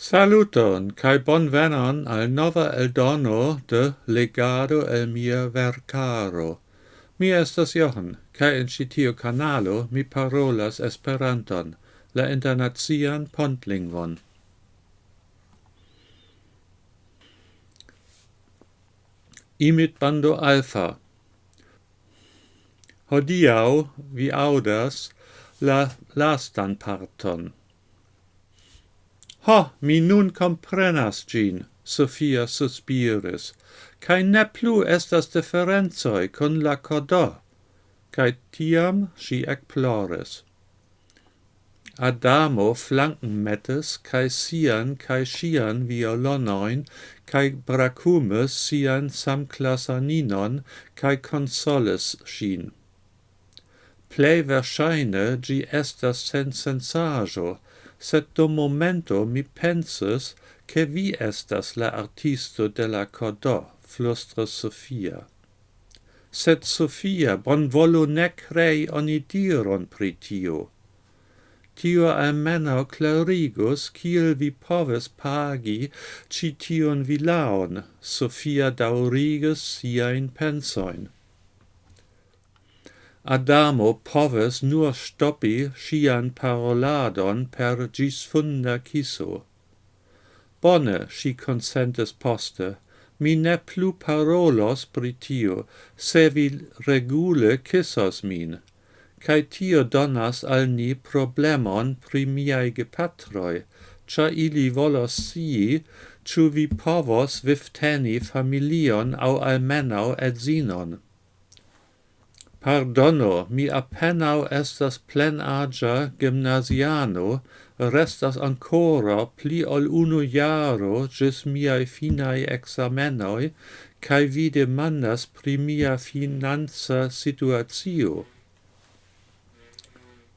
Saluton, cae bonvenon al nova eldono de Legado el mia vercaro. Mi estas Johan, cae in citiu canalo mi parolas Esperanton, la internazian pontlingvon. Imitbando alfa. Hodiau vi audas la lastan parton. Ho, mi nun comprenas gin, Sophia suspiris, cae ne plu estas differenzoi con la codo, cae tiam si ecploris. Adamo flanken metis, cae sian cae sian violonoin, cae bracumis sian samclasaninon, cae consolis sin. Plei versaine gi estas sensajo, sed dum momento mi pensis che vi estas la artisto de la codo, flustris Sophia. Sed Sophia bonvolu ne crei onidiron pri tio. Tio almenau clarigus kiel vi povis pagi citiun vilaon, Sophia daurigus siain pensoin. Adamo povis nur stoppi sian paroladon per gisfunda kiso. Bone, si consentis poste, mi ne plu parolos pri tio, se vi regule kissos min, cae tio donas al ni problemon pri miai gepatroi, cia ili volos sii, ciu vi povos vivteni familion au almenau edzinon. Pardono, mi appenao estas plenagia gymnasiano, restas ancora pli ol 1 jaro gis miai finae examenoi, cae vi demandas pri mia finanza situatio.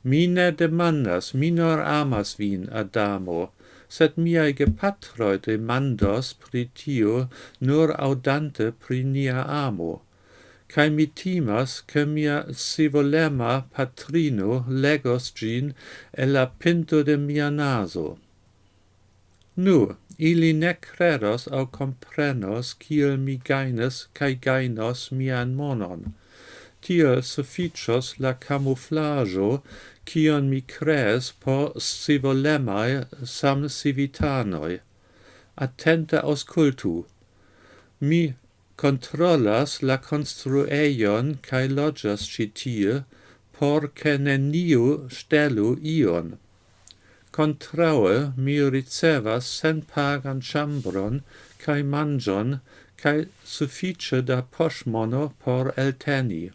Mi ne demandas, mi nur amas vin, Adamo, sed miai gepatroi demandos pri tio nur audante pri nia amo. Cae mi timas che mia scivolema patrino legos gin e la pinto de mia naso. Nu, ili ne credos au comprenos kiel mi gainas cae gainos mian monon. Tiel sufficios la camouflaggio cion mi crees por scivolemae sam civitanoi. Attenta auscultu. Mi controllas la construeion cae logas citie, por che neniu stelu ion. Contraue mi ricevas sen pagan chambron cae mangion cae suffice da poshmono por elteni.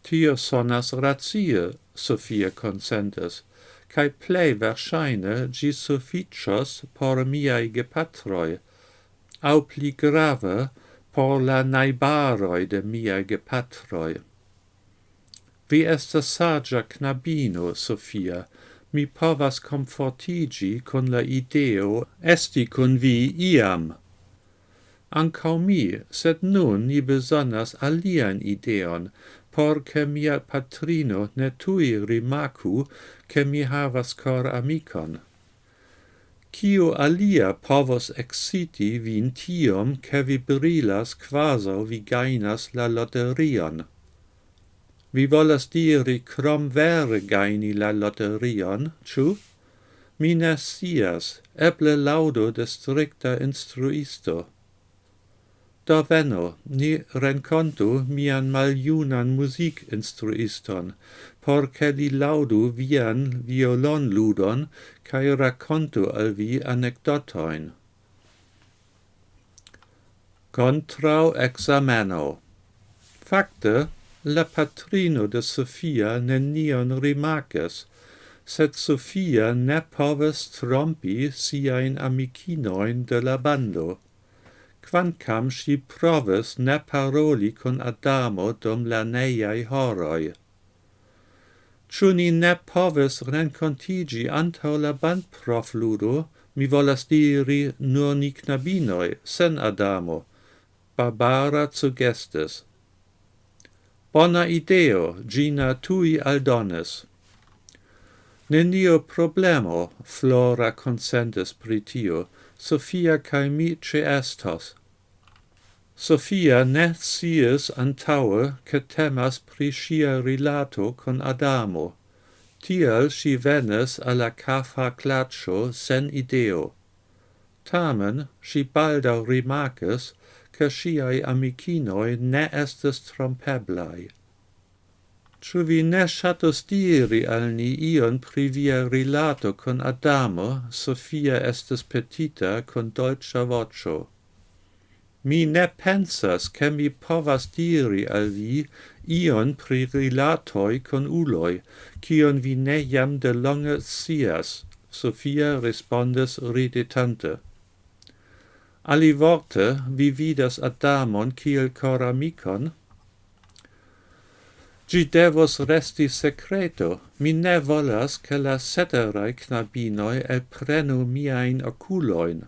Tio sonas racie, Sophia consentis, cae plei versaine gi sufficios por miai gepatroi, au pli grave por la naibaroi de miai gepatroi. Vi estas sagia knabino, Sophia, mi povas comfortigi con la ideo esti con vi iam. Ancau mi, sed nun ni besonas alian ideon, por che mia patrino ne tui rimacu che mi havas cor amicon. Cio alia povos exciti vin tiom che vi brilas quaso vi gainas la loterion. Vi volas diri crom vere gaini la loterion, ciu? Mi ne scias, eble laudo de stricta instruisto. Do veno, ni rencontu mian maljunan musicinstruiston, por che li laudu vian violonludon, cae racontu al vi anecdotoin. Contrau exameno. Facte, la patrino de Sophia nenion rimarces, sed Sophia ne poves trompi siain amicinoin de la bando. Quancam si provis ne paroli con Adamo dum lerneiae horoi. Ciu ni ne povis rencontigi antau la bandprofludo, mi volas diri nur ni knabinoi, sen Adamo. Barbara sugestis. Bona ideo, Gina tui aldonis. Nenio problemo, Flora consentis pri tio, Sophia cae mi estos. Sophia ne scias antaue che temas pri sia rilato con Adamo. Tial si venis alla cafa claccio sen ideo. Tamen si baldau rimarcis che siai amicinoi ne estes trompeblai. Ciu vi ne shatus diri al ni ion pri via rilato con Adamo, Sophia estes petita con dolcia vocio. Mi ne pensas che mi povas diri al vi ion pri rilatoi con uloi, cion vi ne jam de longe scias, Sophia respondes ridetante. Alivorte, vi vidas Adamon kiel cor amicon? Gi devos resti secreto, mi ne volas che la ceterae knabinoi elprenu miain oculoin.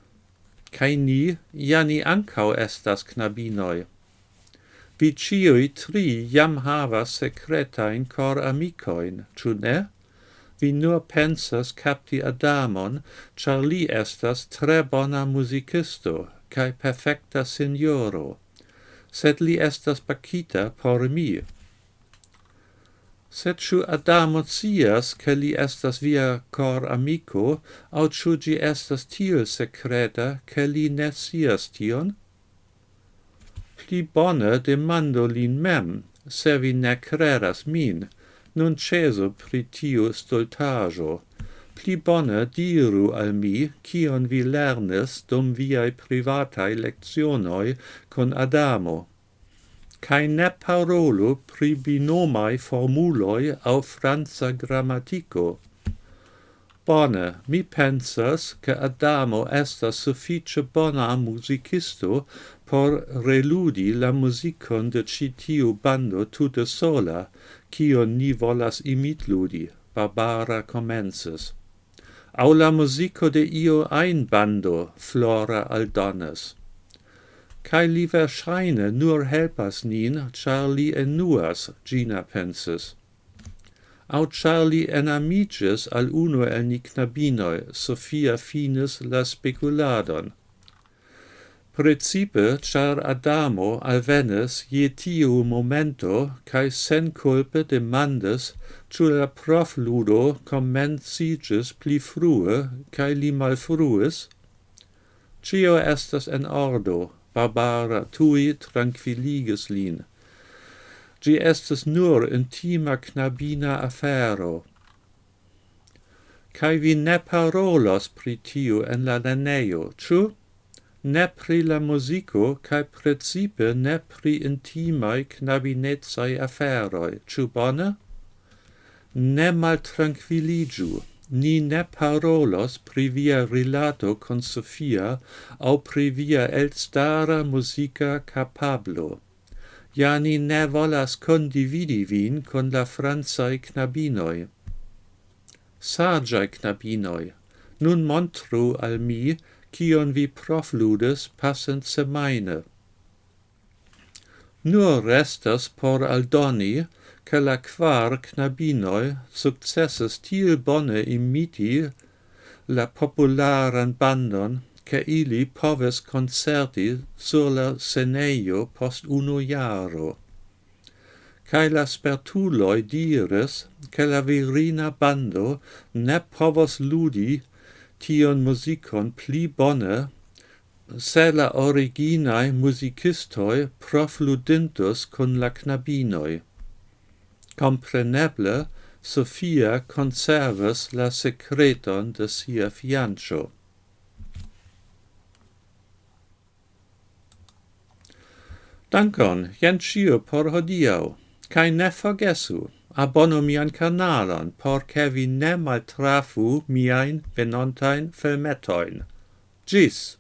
Cae ni, ja ni ancau estas knabinoi. Vi ciui tri jam havas secretain cor amicoin, ciu ne? Vi nur pensas capti Adamon, char li estas tre bona musicisto, cae perfecta signoro, sed li estas pacita por mi. Sed ciu Adamo scias che li estas via cor amico, au ciu gi estas tiel secreta che li ne scias tion? Pli bone demando lin mem, se vi ne credas min, nun ceso pri tiu stultajo. Pli bone diru al mi, cion vi lernis dum viae privatae lectionoi con Adamo. Cae ne parolu pri binomai formuloi au franza grammatico. Bone, mi pensas che Adamo estas suffice bona musicisto por reludi la musicon de citiu bando tutte sola, cion ni volas imitludi, Barbara comences. Au la musico de io ein bando, Flora aldones. Cae li verŝajne nur helpas nin, char li enuas, Gina pensis. Au char li enamiĝis al unu el ni knabinoj, Sophia finis la speculadon. Precipe, char Adamo alvenis je tiu momento, cae senculpe demandis, ĉu la profludo komenciĝis pli frue, cae li malfruis? Cio estas en ordo, Barbara tui tranquilligis lin. Gi estes nur intima knabina afero. Cae vi ne parolos pri tiu en la lernejo, ĉu? Ne pri la musico, cae precipe ne pri intimae knabinetsae aferoi, ĉu bone? Ne maltranquilligiu. Ni ne parolos pri via rilato con Sophia au pri via elstara musica capablo. Ja ni ne volas condividi vin con la francae knabinoi. Sagiae knabinoi, nun montru al mi, cion vi profludes passent semaine. Nur restas por aldoni, che la quar knabinoi successes tiel bone imiti la popularan bandon, che ili poves concerti sur la sceneio post unu jaro. Cae la spertuloi diris, che la virina bando ne povos ludi tion musicon pli bone, se la originae musicistoi profludintus con la knabinoi. Compreneble, Sophia conservas la secreton de sia fianĉo. Dankon, jen ĉio por hodiaŭ. Kaj ne forgesu, abonu mian kanalon, por ke vi ne maltrafu miajn venontajn filmetojn. Ĝis!